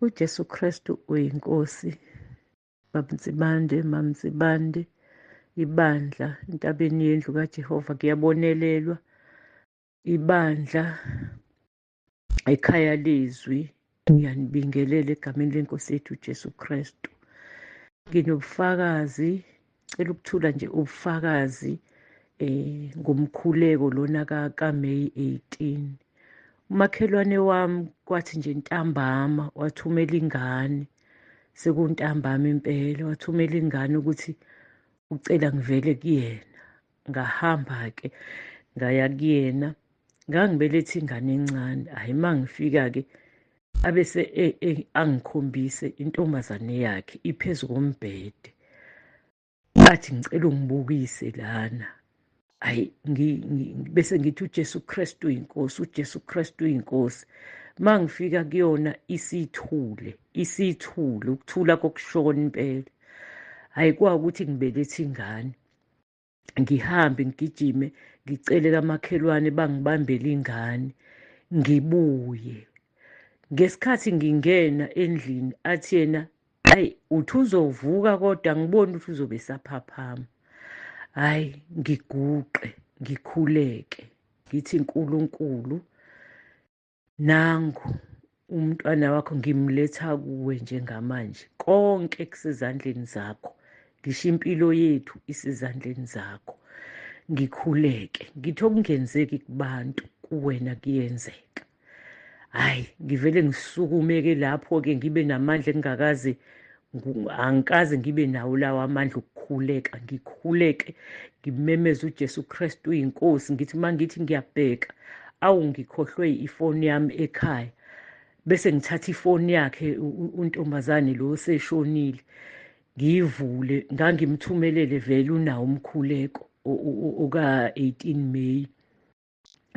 uJesu Kristu uyinkosi. Bab'Ntsibande, Mam'Ntsibande, ibandla entabeni yendlu kaJehova kuyabonelelwa. Ibandla ekhaya lezwi ngiyanibingelela egameni lenkosi yethu uJesu Kristu. Nginobufakazi, cela ukuthula nje ubufakazi ngomkhuleko lona kaMeyi 18. Umakhelwane wami kwathi nje ntambama wathumela ingane, sekuntambama impela, wathumela ingane ukuthi ucela ngivele kuyena. Ngahamba-ke ngaya kuyena, ngangibelethe ingane encane. Hhayi, uma ngifika-ke abese angikhombise intombazane yakhe iphezu kombhede, athi ngicela ungibukise lana. Hhayi, bese ngithi uJesu Kristu uyinkosi, uJesu Kristu uyinkosi. Uma ngifika kuyona isithule, ukuthula kokushona impela. Hhayi, kwawukuthi ngibelethe ingane, ngihambe ngigijime ngicele kamakhelwane bangibambele ingane, ngibuye. Ngesikhathi ngingena endlini athi yena, hayi, uthi uzovuka kodwa ngiboni ukuthi uzobe saphaphama. Hhayi, ngiguqe, ngikhuleke, ngithi Nkulunkulu, nangu umntwana wakho ngimletha kuwe njengamanje. Konke kusezandleni zakho, ngisho impilo yethu isezandleni zakho. Ngikhuleke, ngithi okungenzeki kubantu kuwena kuyenzeka. Hhayi, ngivele ngisukume-ke lapho-ke ngibe namandla angikaze ngibe nawo lawo amandla okukhuleka. Ngikhuleke, ngimemeze uJesu Kristu uyinkosi. Ngithi uma ngithi ngiyabheka, awu ngikhohlwe ifoni yami ekhaya. Bese ngithatha ifoni yakhe untombazane lo oseshonile, ngiyivule, ngangimthumelele vele unawo umkhuleko oka-18 Meyi.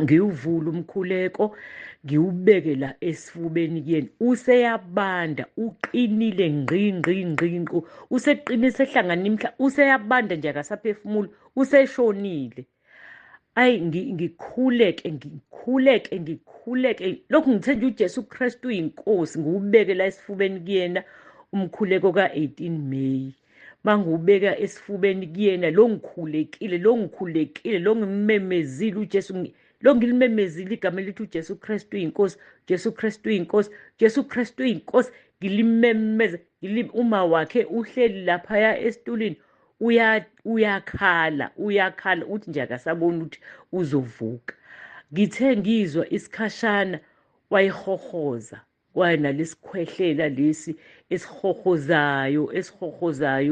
Ngiwuvule umkhuleko, ngiwubeke la esifubeni kuyena. Useyabanda, uqinile ngqi. Useqinile, sehlangana useyabanda nje akasaphefumuli, useshonile. Ayi, ngikhuleke. Lokhu ngithe nje uJesu Kristu uyinkosi, ngiwubeke la esifubeni kuyena umkhuleko ka-18 Meyi. Mangiwubeka esifubeni kuyena, lo ngikhulekile, lo ngimemezile uJesu, lo ngilimemezile igama elithi uJesu Kristu uyinkosi, Jesu Kristu uyinkosi, Jesu Kristu uyinkosi. Ngilimemeza, uma wakhe uhleli laphaya esitulini, uyakhala, uthi nje akasaboni ukuthi uzovuka. Ngithe ngizwa isikhashana wayihohoza, kwanalesi khwehlela lesi esihohozayo,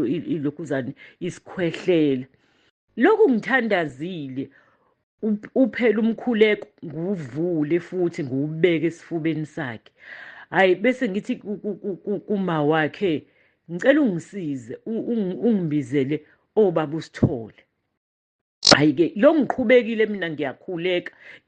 ilokhuzane isikhwehlela. Lokhu ngithandazile, uphela umkhuleko, ngiwuvule futhi ngiwubeke esifubeni sakhe. Hhayi, bese ngithi kuma wakhe, ngicela ungisize, ungibizele obaba uSithole. Hhayi-ke, lo ngiqhubekile mina,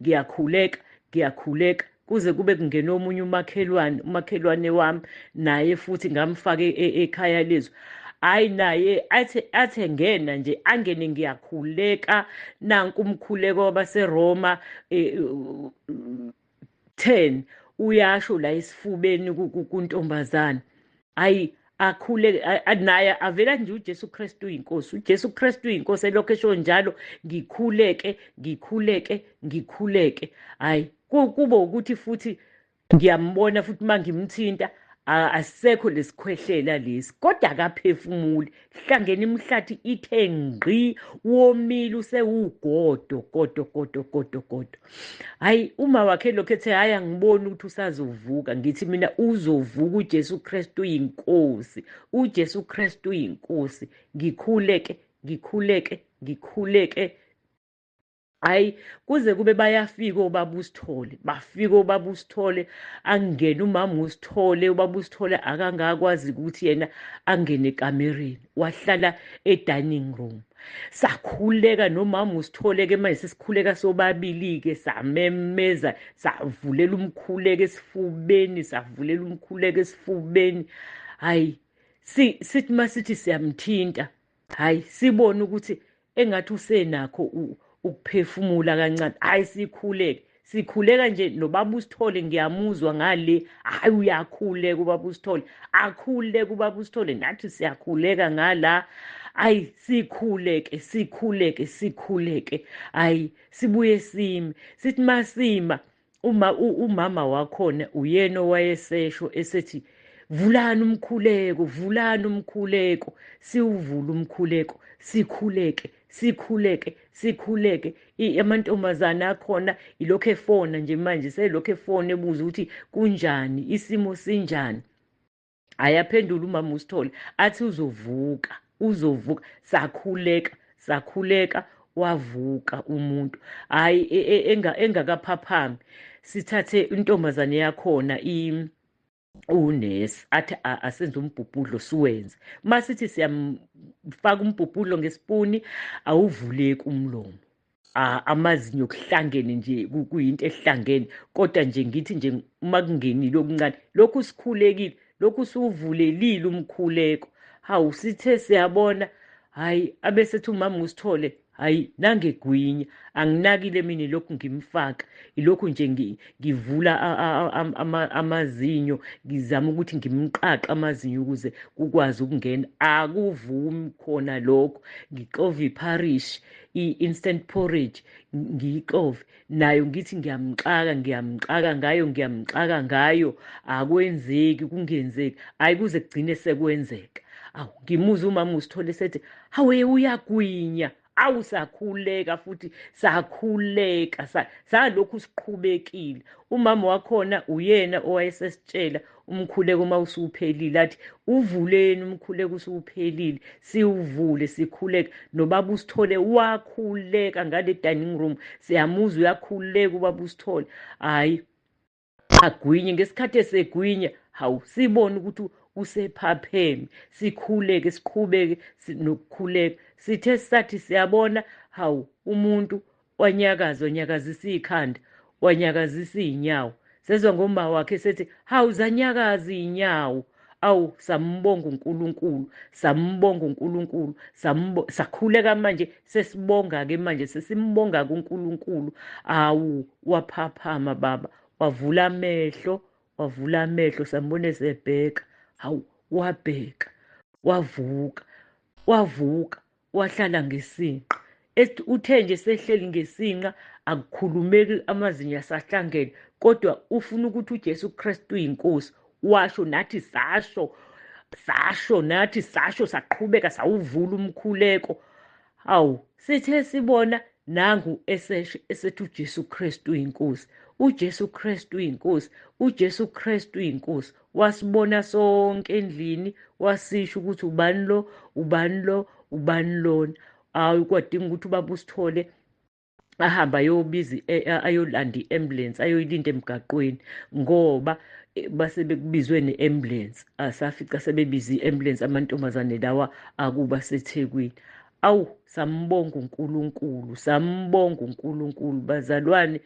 ngiyakhuleka kuze kube kungena omunye umakhelwane wami, naye futhi ngamfaka ekhaya lezwi. Hhayi, naye athi engena nje, angene ngiyakhuleka. Nanku umkhuleko wabaseRoma 10 uyasho la esifubeni kuntombazane. Hhayi, akhuleke naye avela nje uJesu Kristu uyinkosi, uJesu Kristu uyinkosi. Elokhu esho njalo ngikhuleke. Hhayi, kube ukuthi futhi ngiyambona futhi uma ngimthinta, asisekho lesikhwehlela lesi, kodwa akaphefumuli. Hlangene imihlathi ithe ngqi, womile, usewugodo. Hhayi, uma wakhe lokhu ethe, hhayi, angiboni ukuthi usazovuka. Ngithi mina uzovuka, uJesu Kristu uyinkosi, uJesu Kristu uyinkosi. Ngikhuleke. Hhayi, kuze kube bayafika obaba uSithole, bafika obaba uSithole, angene umama uSithole. Ubaba uSithole akangakwazi ukuthi yena angene ekamereni, wahlala e-dining room. Sakhuleka nomama uSithole-ke, manje sesikhuleka sobabili-ke, samemeza, savulela umkhuleko esifubeni. Hhayi, sithi masithi siyamthinta, hhayi, sibone ukuthi engathi usenakho ukuphefumula kancane. Hhayi, sikhuleke sikhuleka nje nobaba uSithole ngiyamuzwa ngale hayi uyakhuleka ubaba uSithole akhuleke ubaba uSithole nathi siyakhuleka ngala ayi sikhuleke ayi sibuye sime sithi masima umama wakhona uyena owayesesho esethi vulani umkhuleko siwuvule umkhuleko sikhuleke amantombazane akhona ilokhu efona nje manje selokhu efona ebuza ukuthi kunjani isimo sinjani ayaphendula umama uSithole athi uzovuka sakhuleka wavuka umuntu hayi engakaphaphami sithathe intombazane yakhona unesi athi asenze umbhubhudlo siwenze masithi siyamfaka umbhubhudlo ngesipuni awuvuleki umlomo amazinyo kuhlangene nje kuyinto ehlangene kodwa nje ngithi nje uma kungenile okuncane lokhu sikhulekile lokhu siwuvulelile umkhuleko hawu sithe siyabona hayi abesethi umama uSithole hayi nangegwinya anginakile mina lokhu ngimfaka ilokhu nje ngivula amazinyo ngizama ukuthi ngimqaqe amazinyo ukuze kukwazi ukungena akuvumi khona lokho ngixova iparish i-instant porridge ngiyixove nayo ngithi ngiyamxaka ngayo akwenzeki kungenzeki hayi kuze kugcine sekwenzeka awu ngimuza umama uSithole sethi hawe uyagwinya awu sakhuleka futhi sakhuleka salokhu siqhubekile umama wakhona uyena owayesesitshela umkhuleko uma usuphelile athi uvuleni umkhuleko usuphelile siwuvule sikhuleke nobaba uSithole wakhuleka ngale dining room siyamuzwa uyakhuleka ubaba uSithole hayi agwinye ngesikhathi esegwinya hawu sibone ukuthi usephapheme sikhuleke siqhubeke nokukhuleka sithe sathi siyabona hawu umuntu wanyakazisa ikhanda wanyakazisa inyawo sezwa ngoma wakhe sethi hawu zanyakaza inyawo awu sambonga uNkulunkulu sakhuleka manje sesibonga-ke manje sesimbonga kuNkulunkulu awu waphaphama baba wavula amehlo sambone sebheka hawu wabheka wavuka wahlala ngesinqa uthe nje sehleli ngesinqa akukhulumeki amazinyo asahlangene kodwa ufuna ukuthi uJesu Kristu uyinkosi washo nathi sasho saqhubeka sawuvula umkhuleko hawu sithe sibona nangu esethi uJesu Kristu uyinkosi uJesu Kristu uyinkosi wasibona sonke endlini wasisho ukuthi ubani lona hayi kwadinga ukuthi ubaba uSithole ahamba ayolanda i-ambulance ayoyilinda emgaqweni ngoba base bekubizwe ne-ambulance asafica sebebiza i-ambulance amantombazane lawa akuba seThekwini awu sambonga uNkulunkulu bazalwane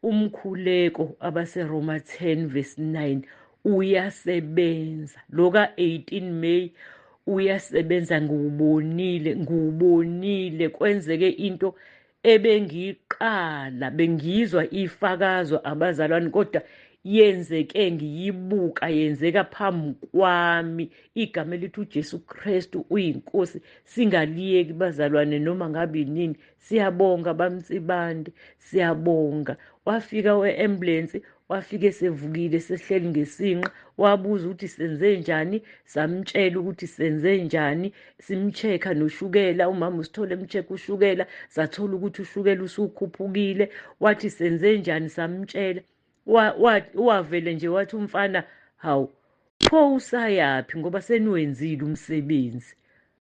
umkhuleko abaseRoma 10:9 uyasebenza loka 18 May uyasebenza ngiwubonile kwenzeke into ebengiqala bengizwa ifakazwa abazalwane kodwa yenzeke ngiyibuka yenzeka phambi kwami igama elithi uJesu Kristu uyinkosi singaliyeki bazalwane noma ngabe nini siyabonga bamtsibande siyabonga wafika we-ambulance wafike sevukile sehleli ngesinqa wabuza ukuthi senze njani samtshela ukuthi senze njani simcheka noshukela umama uSithole emcheka ushukela sathola ukuthi ushukela usukhuphukile wathi senze njani samtshela wavele nje wathi umfana hawu pho usayaphi ngoba seniwenzile umsebenzi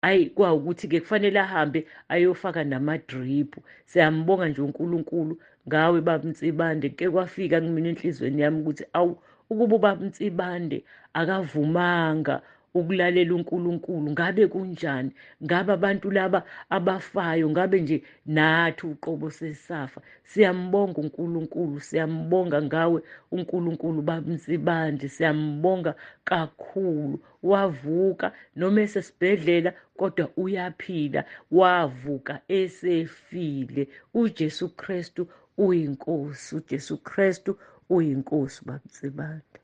ayi kwawukuthi-ke kufanele ahambe ayofaka namadrip siyambonga nje uNkulunkulu ngawe baba Mtsibande ke kwafika kumina enhlizweni yami ukuthi awu ukuba ubaba Mtsibande akavumanga ukulalela uNkulunkulu ngabe kunjani ngabe abantu laba abafayo ngabe nje nathi uqobo sesafa siyambonga uNkulunkulu siyambonga ngawe uNkulunkulu baba Mtsibande siyambonga kakhulu wavuka noma esesibhedlela kodwa uyaphila wavuka esefile uJesu Kristu uyinkosi, uJesu Kristu uyinkosi baMtsibande.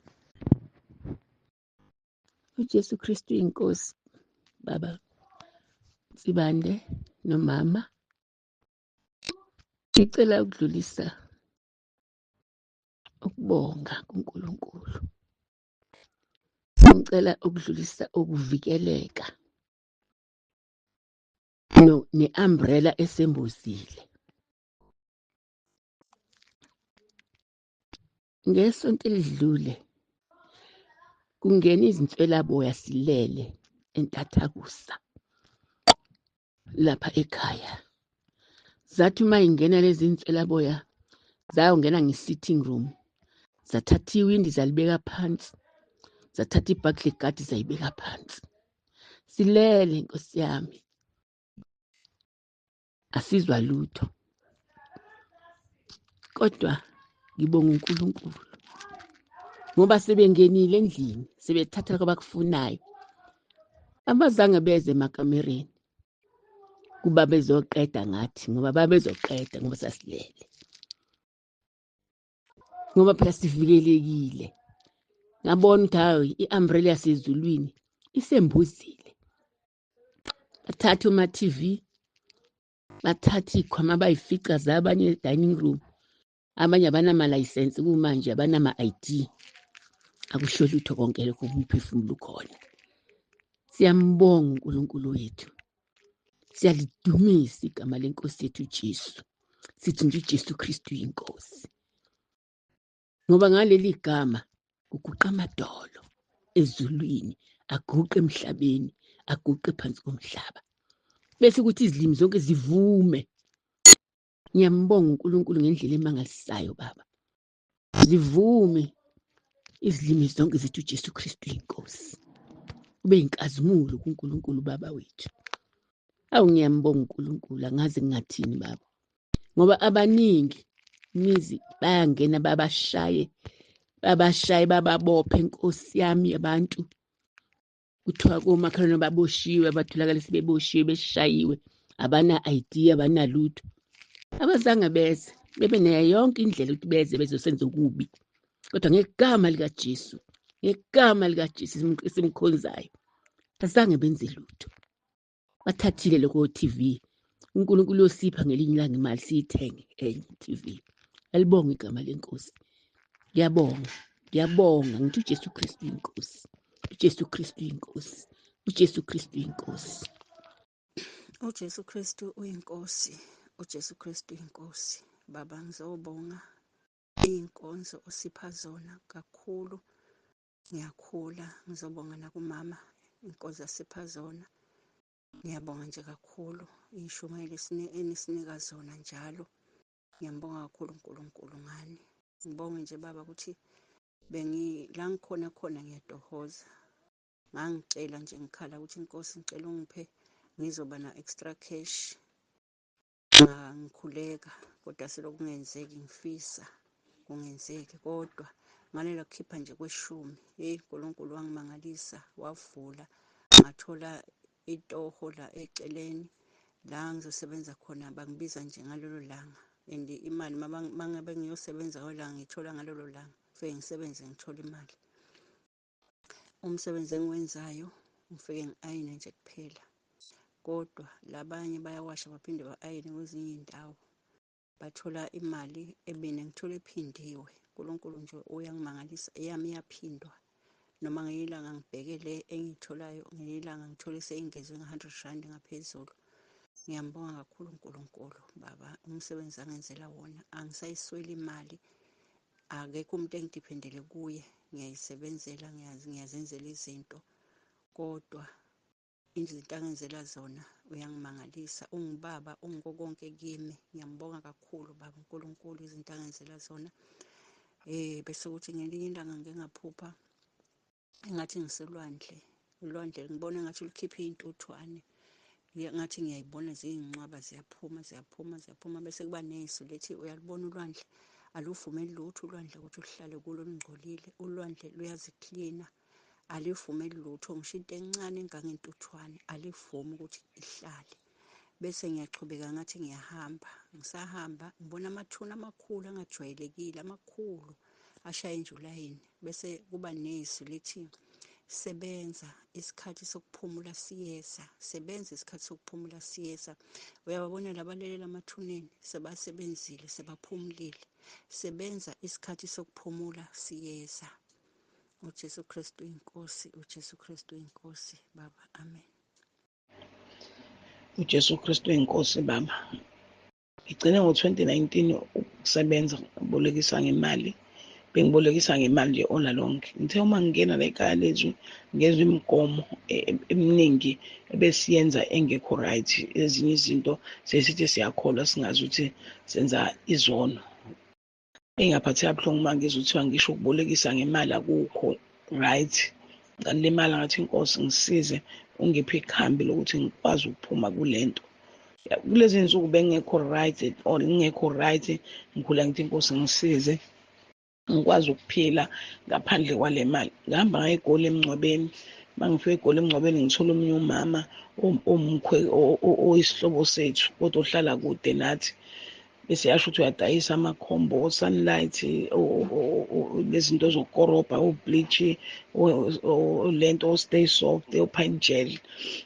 uJesu Kristu inkosi. Baba Mtsibande nomama, ngicela ukudlulisa ukubonga kuNkulunkulu. Ngicela ukudlulisa ukuvikeleka ne-umbrella esembuzile. Ngesonto elidlule kungena izinswelaboya silele eNtathakusa lapha ekhaya. Zathi uma ingena lezi nswelaboya zayongena nge-sitting room, zathatha iwindi zalibeka phansi, zathatha ibhaklegadi zayibeka phansi. Silele Nkosi yami, asizwa lutho, kodwa ngibonga uNkulunkulu ngoba sebengenile endlini, sebethatha abakufunayo. Abazange beze emakamereni kuba bezoqeda ngathi, ngoba babezoqeda ngoba sasilele, ngoba phela sivikelekile. Ngabona ukuthi hayi, i-umbrella yasezulwini isembuzile. Bathatha oma-TV, bathatha iy'khwama abay'fica zabanye e-dining room, abanye abanamalayisensi kumanje, abanama-ID. Akusho lutho konke lokho, umphefumulo ukhona. Siyambonga uNkulunkulu wethu, siyalidumisa igama lenkosi yethu uJesu. Sithi nje uJesu Kristu yinkosi, ngoba ngaleli gama kuguqa amadolo ezulwini, aguqe emhlabeni, aguqe phansi komhlaba, bese ukuthi izilimi zonke zivume. Ngiyambonga uNkulunkulu ngendlela emangalisayo Baba. Zivume izilimi zonke zithi uJesu Kristu yinkosi. Kube yinkazimulo kuNkulunkulu Baba wethu. Awu, ngiyambonga uNkulunkulu, angazi ngingathini Baba, ngoba abaningi imizi bayangena babashaye, bababophe Nkosi yami. Abantu kuthiwa komakhelwane baboshiwe, batholakala sebeboshiwe, beshayiwe, abana-ID, abanalutho. Abazange beze, bebe nayo yonke indlela ukuthi beze bezosenza okubi, kodwa ngegama likaJesu, ngegama likaJesu esimkhonzayo, azange benze lutho. Bathathile lokho TV, uNkulunkulu yosipha ngelinye ilanga imali siyithenge enye i-TV. Alibonge igama lenkosi. Ngiyabonga, ngiyabonga, ngithi uJesu Kristu yinkosi, uJesu Kristu yinkosi, uJesu Kristu yinkosi. uJesu Kristu uyinkosi, uJesu Kristu yinkosi. Baba, ngizobonga iy'nkonzo osipha zona kakhulu. Ngiyakhula, ngizobonga nakumama inkonzo asipha zona. Ngiyabonga nje kakhulu iy'shumayelo enisinika zona njalo. Ngiyambonga kakhulu uNkulunkulu ngani. Ngibonge nje Baba ukuthi la ngikhona khona ngiyatohoza. Ngangicela nje ngikhala ukuthi Nkosi ngicela ungiphe ngizoba na-extra cash. Ngikhuleka kodwa selokhu kungenzeki, ngifisa kungenzeki, kodwa ngalela kukhipha nje kweshumi, uNkulunkulu wangimangalisa, wavula, ngathola itoho la eceleni la ngizosebenza khona. Bangibiza nje ngalelo langa, and imali mangabe ngiyosebenza ngalelo langa ngithola ngalelo langa, ngifike ngisebenze ngithola imali. Umsebenzi engiwenzayo ngifike ngi-ayine nje kuphela, kodwa labanye bayawasha baphinde ba-ayine kwezinye iy'ndawo, bathola imali ebene ngithola ephindiwe. uNkulunkulu nje uyangimangalisa, eyami iyaphindwa. Noma ngelinye ilanga ngibheke le engiyitholayo, ngelinye ilanga ngithole seyingezwe nge-R100 ngaphezulu. Ngiyambonga kakhulu uNkulunkulu Baba, umsebenzi angenzela wona, angisayisweli imali. Akekho umuntu engidiphendele kuye, ngiyayisebenzela, ngiyazenzela izinto, kodwa izinto angenzela zona uyangimangalisa. Ungubaba, ungiko konke kimi. Ngiyambonga kakhulu Baba uNkulunkulu izinto angenzela zona. Bese kuthi ngelinye ilanga ngike ngaphupha engathi ngiselwandle. Ulwandle ngibona engathi lukhipha iy'ntuthwane, ngathi ngiyayibona ziyinqwaba, ziyaphuma. Bese kuba nesu lethi uyalibona ulwandle, aluvumeli lutho ulwandle ukuthi luhlale kulo lungcolile. Ulwandle luyaziklina, alivumeli lutho, ngisho into encane engangentuthwane alivumi ukuthi ihlale. bese ngiyachubeka ngathi ngiyahamba. Ngisahamba ngibona amathuna amakhulu angajwayelekile amakhulu ashaya enjulayini. Bese kuba nezwi lithi sebenza isikhathi sokuphumula siyeza. Sebenza isikhathi sokuphumula siyeza. Uyababona labalelela amathuneni sebasebenzile sebaphumulile. Sebenza isikhathi sokuphumula siyeza. uJesu Kristu inkosi, uJesu Kristu inkosi, Baba, amen. uJesu Kristu inkosi baba. Ngigcine ngo-2019 ukusebenza ngibolekisa ngemali. Bengibolekisa ngemali nje ola lonke. Ngithe uma ngingena la ekhaya lethu ngezwe imigomo eminingi ebesiyenza engekho right. Ezinye izinto sesithi siyakholwa singazi ukuthi senza izono. Engaphatheka buhlungu uma ngizwa kuthiwa ngisho ukubolekisa ngemali akukho right. Ngalimala ngathi inkosi ngisize ungiphe ikhambi lokuthi ngikwazi ukuphuma kulento. Kulezi nsuku bengekho right or ngingekho right, ngikhula ngithi inkosi ngisize ngikwazi ukuphila ngaphandle kwale mali. Ngihamba ngaye eGoli emngcwabeni. Mangifika eGoli emngcwabeni ngithola omunye umama omkhwe oyisihlobo sethu kodwa ohlala kude nathi. Bese yasho ukuthi uyadayisa amakhombo, sunlight, lezinto zokukorobha, bleach, lento stay soft, pine gel.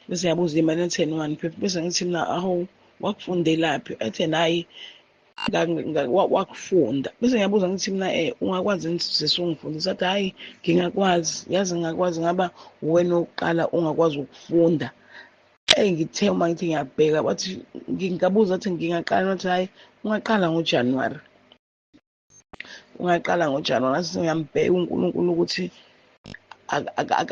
Bese yabuza imali ethi 150. Bese ngithi mina aho wakufundelaphi? Ethe nayi wakufunda. Bese ngiyabuza ngithi mina ungakwazi sesungifundisa? Athi hayi ngingakwazi, yazi ngingakwazi ngaba wena oqala ungakwazi ukufunda. Ngithe uma ngithi ngiyabheka wathi ngingabuza athi ngingaqala, wathi hayi ungaqala ngoJanuwari. Ungaqala ngoJanuwari. Ngase ngiyambheka uNkulunkulu ukuthi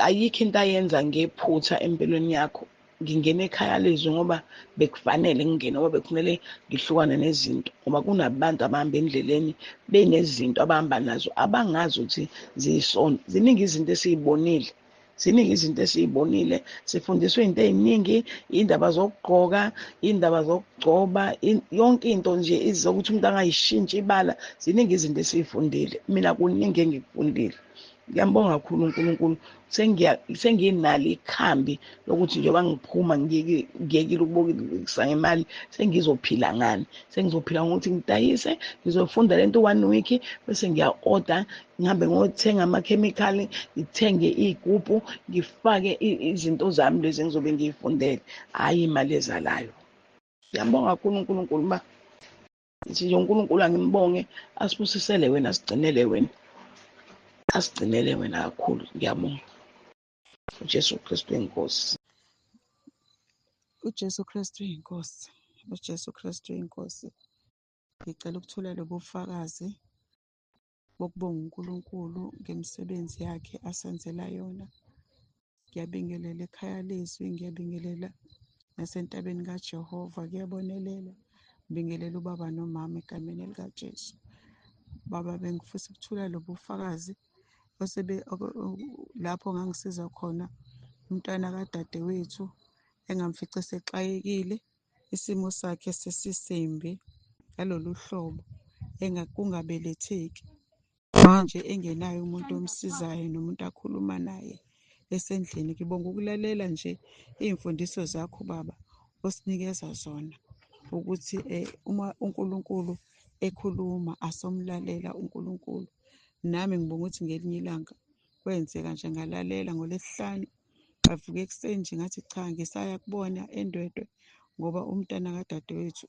ayikho into ayenza ngephutha empilweni yakho. Ngingena ekhaya lezwi ngoba bekufanele ngingene, ngoba bekufanele ngihlukane nezinto, ngoba kunabantu abahamba endleleni benezinto abahamba nazo abangazi ukuthi ziyisono. Ziningi izinto esiyibonile. Ziningi izinto esiyibonile. Sifundiswe into eziningi, indaba zokugqoka, indaba zokugcoba, yonke into nje izokuthi umuntu angayishintshi ibala. Ziningi izinto esiyifundile. Mina kuningi engikufundile. Ngiyambonga kakhulu uNkulunkulu. Senginalo ikhambi lokuthi njengoba ngiphuma ngiyekile ukubolekisa ngemali, sengizophila ngani. Sengizophila ngokuthi ngidayise, ngizofunda lento 1 week bese ngiya-order, ngihambe ngiyothenga amakhemikhali, ngithenge iy'gubhu, ngifake izinto zami lezi engizobe ngiy'fundele, hhayi imali ezalayo. Ngiyambonga kakhulu uNkulunkulu uba ngithi nje uNkulunkulu angimbonge, asibusisele wena, asigcinele wena. Asigcinele wena kakhulu. Ngiyabonga. uJesu Kristu inkosi. uJesu Kristu inkosi, uJesu Kristu inkosi. Ngicela ukuthula lobufakazi bokubonga uNkulunkulu ngemisebenzi yakhe asenzela yona. Ngiyabingelela ekhaya lezwi, ngiyabingelela nasentabeni kaJehova, kuyabonelela. Ngibingelela ubaba nomama egameni elikaJesu. Baba, bengifisa ukuthula lobufakazi lapho ngangisiza khona umntwana kadadewethu engamfica sexakekile, isimo sakhe sesisembi ngalolu hlobo, kungabeletheki. Manje engenayo umuntu omsizayo nomuntu akhuluma naye esendlini. Ngibonga ukulalela nje iy'mfundiso zakho Baba osinikeza zona, ukuthi uma uNkulunkulu ekhuluma asomlalela uNkulunkulu. Nami ngibonga ukuthi ngelinye ilanga kwenzeka nje ngalalela ngoLwesihlanu, ngavuka ekuseni nje ngathi cha, ngisaya kubona eNdwedwe ngoba umntana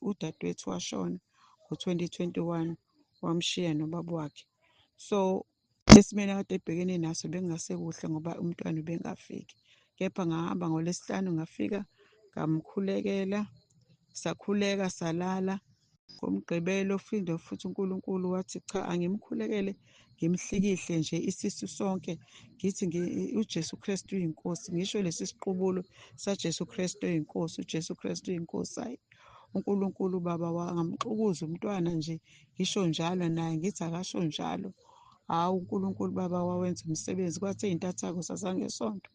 udadewethu washona ngo-2021, wamshiya nobaba wakhe. So esimeni akade ebhekene naso bengasekuhle ngoba umntwana ubengafiki, kepha ngahamba ngoLwesihlanu ngafika ngamkhulekela, sakhuleka salala. NgoMgqibelo futhi uNkulunkulu wathi cha, angimkhulekele ngimhlikihle nje isisu sonke, ngithi uJesu Kristu uyinkosi, ngisho lesi siqubulo saJesu Kristu oyinkosi, uJesu Kristu uyinkosi. Hayi, uNkulunkulu Baba wangamxukuza umntwana nje, ngisho njalo naye ngithi akasho njalo. Hawu, uNkulunkulu Baba wawenza umsebenzi. Kwathi ey'ntathako sazangesonto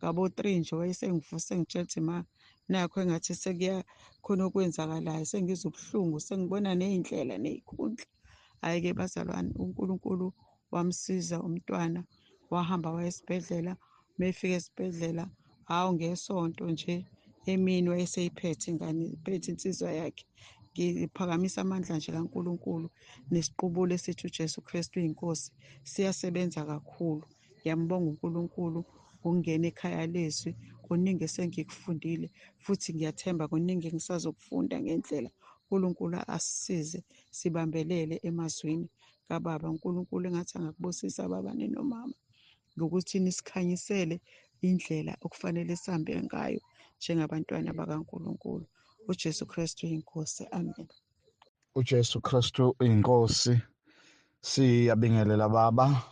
ngabo-3 nje wayesengivuse ngitshela ukuthi ma, nakho engathi khona okwenzakalayo, sengizwa ubuhlungu, sengibona ney'ndlela ney'khundla. Hhayi-ke bazalwane, uNkulunkulu wamsiza umntwana, wahamba waya esibhedlela. Uma efika esibhedlela, hawu ngesonto nje emini wayeseyiphethe ingane iphethe insizwa yakhe. Ngiphakamisa amandla nje kaNkulunkulu nesiqubulo esithi uJesu Kristu uyinkosi siyasebenza kakhulu. Ngiyambonga uNkulunkulu ukungena ekhaya lezwi, kuningi esengikufundile futhi ngiyathemba kuningi engisazokufunda ngendlela uNkulunkulu asisize sibambelele emazwini kaBaba. uNkulunkulu engathi angakubusisa baba nomama ngokuthi nisikhanyisele indlela okufanele sihambe ngayo njengabantwana bakaNkulunkulu. uJesu Kristu uyinkosi. Amen. uJesu Kristu uyinkosi. Siyabingelela Baba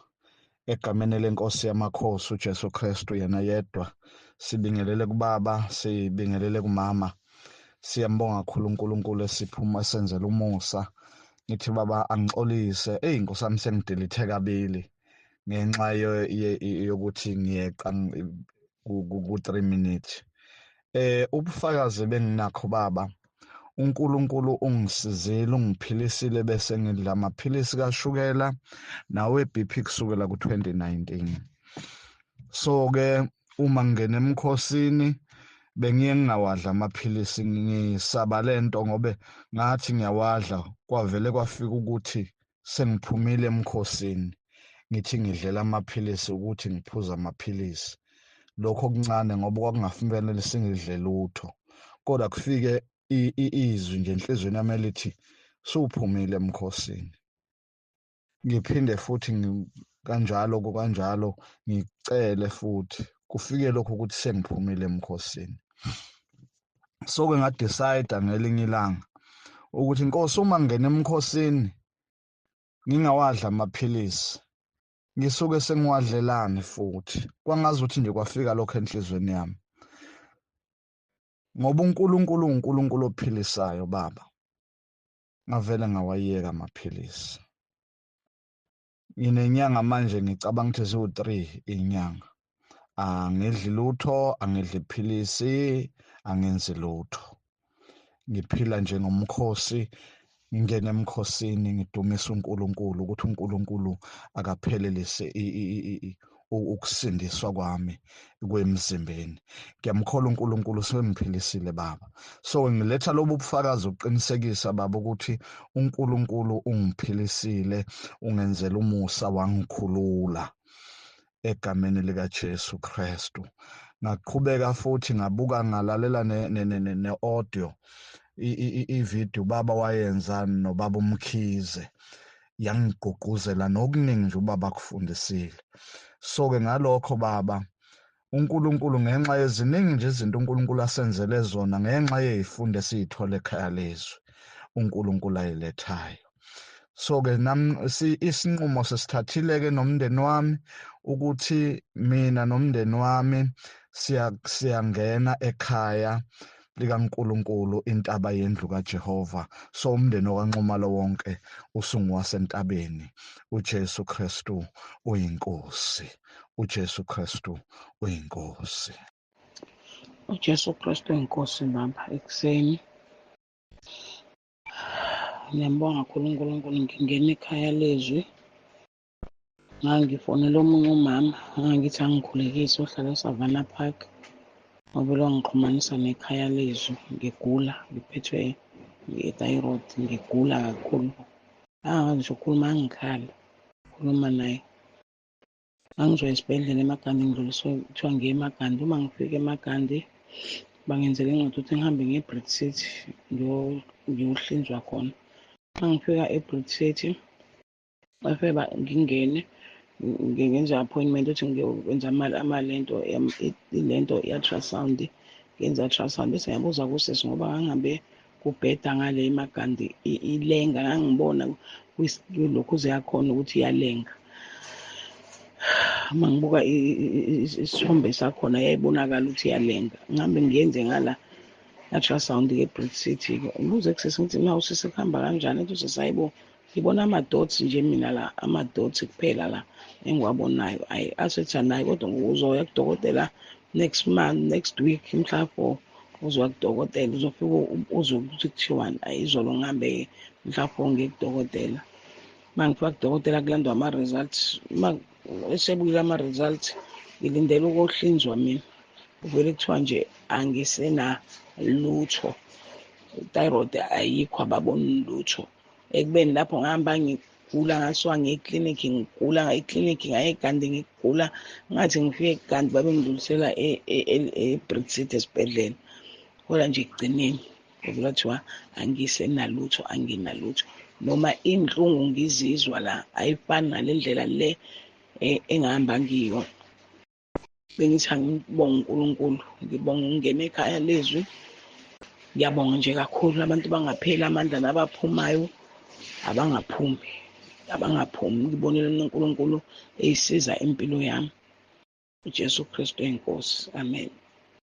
egameni lenkosi yamakhosi uJesu Kristu yena yedwa. Sibingelele kuBaba, sibingelele kumama. Siyambonga kakhulu uNkulunkulu esiphuma esenzela umusa. Ngithi Baba angixolise, Nkosi yami sengidilithe kabili ngenxa yokuthi ngiyeqa ku-3 minutes. Ubufakazi benginakho Baba, uNkulunkulu ungisizile, ungiphilisile bese ngidla amaphilisi kashukela nawe BP kusukela ku-2019. So-ke uma ngingena emkhosini bengiye ngingawadla amaphilisi, ngisaba lento ngobe ngathi ngiyawadla kwavele kwafika ukuthi sengiphumile emkhosini. Ngithi ngidlela amaphilisi ukuthi ngiphuza amaphilisi. Lokho okuncane ngoba kwakungafanele singidle lutho. Kodwa kufike izwi nje enhlizweni yami lithi suphumile emkhosini. Ngiphinde futhi kanjalo ngicele futhi kufike lokho ukuthi sengiphumile emkhosini. So-ke ngadecide ngelinye ilanga ukuthi Nkosi uma ngingena emkhosini ngingawadla amaphilisi ngisuke sengiwadlelane futhi. Kwangazuthi nje kwafika lokho enhlizweni yami. Ngoba uNkulunkulu uNkulunkulu ophilisayo Baba. Ngavele ngawayeka amaphilisi. Nginenyanga manje ngicabanga ukuthi ziwu-3 inyanga. Angidli lutho, angidli iphilisi, angenzi lutho. Ngiphila nje ngomkhosi, ngingena emkhosini ngidumisa uNkulunkulu ukuthi uNkulunkulu akaphelelise ukusindiswa kwami kwemzimbeni. Ngiyamkholwa uNkulunkulu sengiphilisile Baba. So ngiletha lobu bufakazi uqinisekisa Baba ukuthi uNkulunkulu ungiphilisile, ungenzela umusa, wangikhulula egameni likaJesu Kristu. Ngaqhubeka futhi ngabuka ngalalela ne-audio i-video Baba wayenza noBaba uMkhize, yangigqugquzela nokuningi nje uBaba akufundisile. So-ke ngalokho Baba uNkulunkulu ngenxa yeziningi nje izinto uNkulunkulu asenzele zona ngenxa yezifundo esiyithola ekhaya lezwi uNkulunkulu ayilethayo. So-ke isinqumo sesithathile-ke nomndeni wami ukuthi mina nomndeni wami siyangena ekhaya likaNkulunkulu intaba yendlu kaJehova. So umndeni wakwaNxumalo wonke usunguwasentabeni. uJesu Kristu uyinkosi. uJesu Kristu uyinkosi. uJesu Kristu uyinkosi Baba. Ekuseni ngiyambonga kakhulu uNkulunkulu ngingena ekhaya lezwi. Ngangifonela omunye umama ngangithi angikhulekise ohlala eSavannah Park ngoba longixhumanisa nekhaya lezwi. Ngigula, ngiphethwe i-thyroid, ngigula kakhulu. Angazi ngisho ukukhuluma, angikhala khuluma naye. Angizwe esibhedlela eMagandi, ngidluliswe kuthiwa ngiye eMagandi. Uma ngifika eMagandi bangenzela ingxoxo ukuthi ngihambe ngiye eBrick City ngiyohlinzwa khona. Uma ngifika eBrick City bafike ngingene ngenza appointment ukuthi ngiyokwenza amalento lento i-ultrasound. Ngenza ultrasound bese ngiyabuza kusisi ngoba ngangihambe kubheda ngale eMagandi ilenga, ngangibona kulokhu yakhona ukuthi iyalenga. Uma ngibuka isithombe sakhona yayibonakala ukuthi iyalenga. Ngihambe ngiyenze ngala ultrasound eBrick City. Ngibuze kusisi ngithi ma usisi kuhamba kanjani? Ethi usisi hayibo ngibona ama-dots nje mina la, ama-dots kuphela la engiwabonayo. Asethi nayi kodwa uzoya kudokotela next week mhla 4 uzoya kudokotela uzofika uzwe ukuthi kuthiwani. Izolo ngihambe mhla 4 ngiye kudokotela. Uma ngifika kudokotela kulandwa ama-results. Uma esebuyile ama-results ngilindele ukuyohlinzwa mina. vele kuthiwa nje angisena lutho, thyroid ayikho, ababoni lutho. Ekubeni lapho ngihamba ngigula ngasuka ngeklinikhi ngigula, eklinikhi ngaye eGandhi ngigula, ngathi ngifike eGandhi babengidlulisela eBrits City esibhedlela. Kodwa nje ekugcineni kuvela kuthiwa angisenalutho, anginalutho. Noma inhlungu ngizizwa la ayifani ngale ndlela le engihamba ngiyo. Bengithi angibonge uNkulunkulu, ngibonga ukungena ekhaya lezwi. Ngiyabonga nje kakhulu abantu bangapheli amandla nabaphumayo abangaphumi. Ngibonile uNkulunkulu eyisiza impilo yami. uJesu Kristu enkosi. Amen.